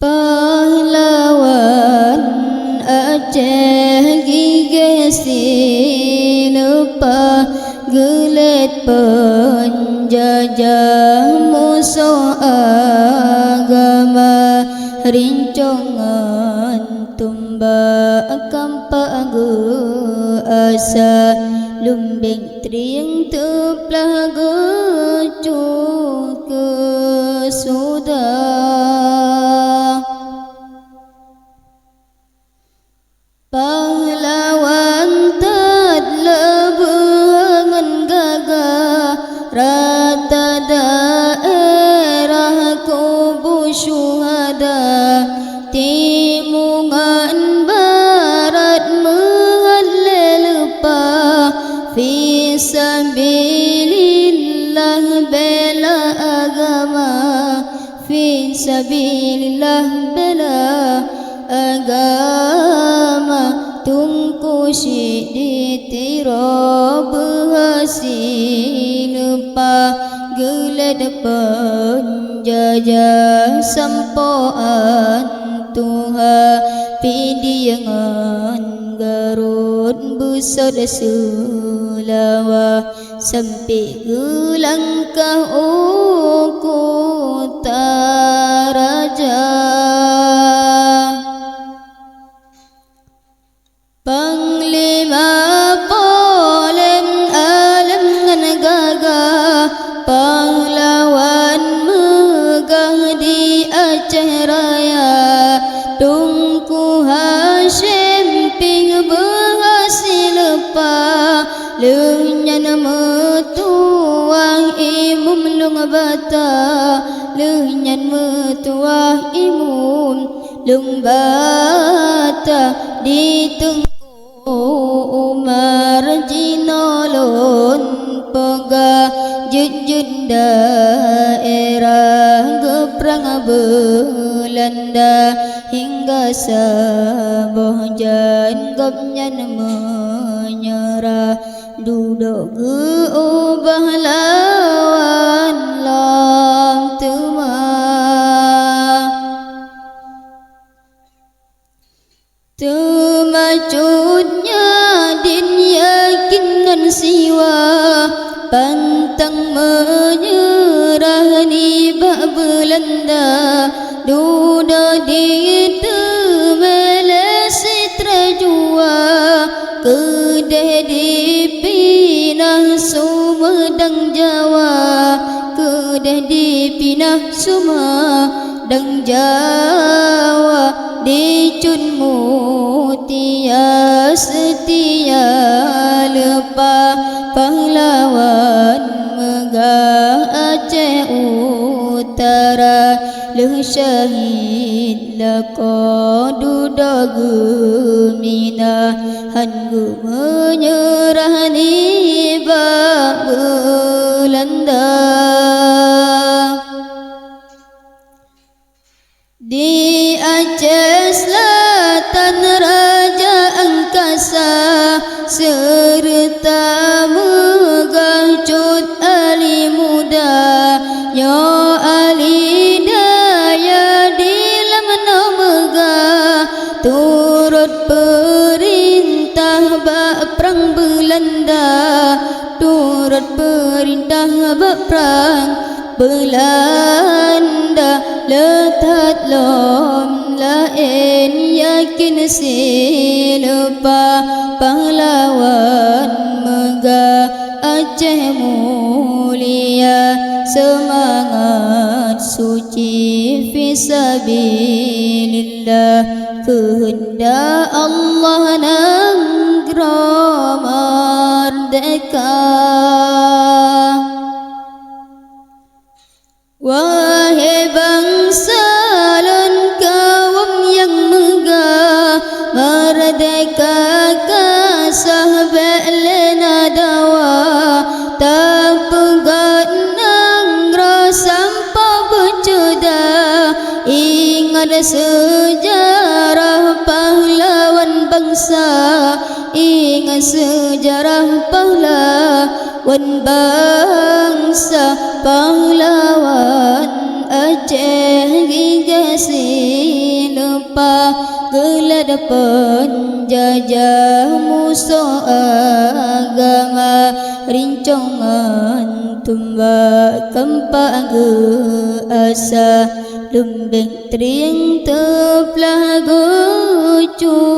pahlawan Aceh gigasi lupa gelet penjajah musuh agama rincongan tumbak kampak asa lumbing triang teplah gecu ke sudah pahlawan tadlebengan gagah rata daerah kubur syuhada timungan barat menghalelupa fi sabilillah bela agama fi sabilillah bela agama tungku syidi tiro berhasil pa geled penjajah sampoan Tuhan pidiangan Garut busod sulawa sampai gelangkah uku taraja Panglima polem alam ngan gagah pahlawan megah di Aceh Raya Tungku Hashim ping berhasil pa lenyan metuah imum lung bata lenyan metuah imum lung bata ditunggu Umar jinolon pegah jujud daerah geprang Belanda hingga saboh jan gopnyan menyerah duduk geubah lawan lam Temacutnya din yakinkan siwa pantang menyerah di bak Belanda duda di temele sitra jua kedeh di pinah Sumedang Jawa kedeh di pinah Sumedang Jawa dicun mutia setia lepa pahlawan megah Aceh Utara leh syahid lako duda gemina hangu menyerah ni bak Belanda di Aceh Selatan Raja Angkasa serta megah Cut Ali Muda Yo Ali Daya di lamna megah turut perintah bak perang Belanda turut perintah bak perang Belanda letat lom lain yakin silupa pahlawan megah Aceh mulia semangat suci fisabilillah kehendak Allah negara merdeka Wahai bangsa dan kaum yang megah merdeka kasah belena dawa tak pegat nangra sampai berceda ingat sejarah pahlawan bangsa ingat sejarah pahlawan bangsa pahlawan Aceh gigasi apa gelad penjajah musuh agama rincongan tumbak kempa asa lumbeng tering teplah gocu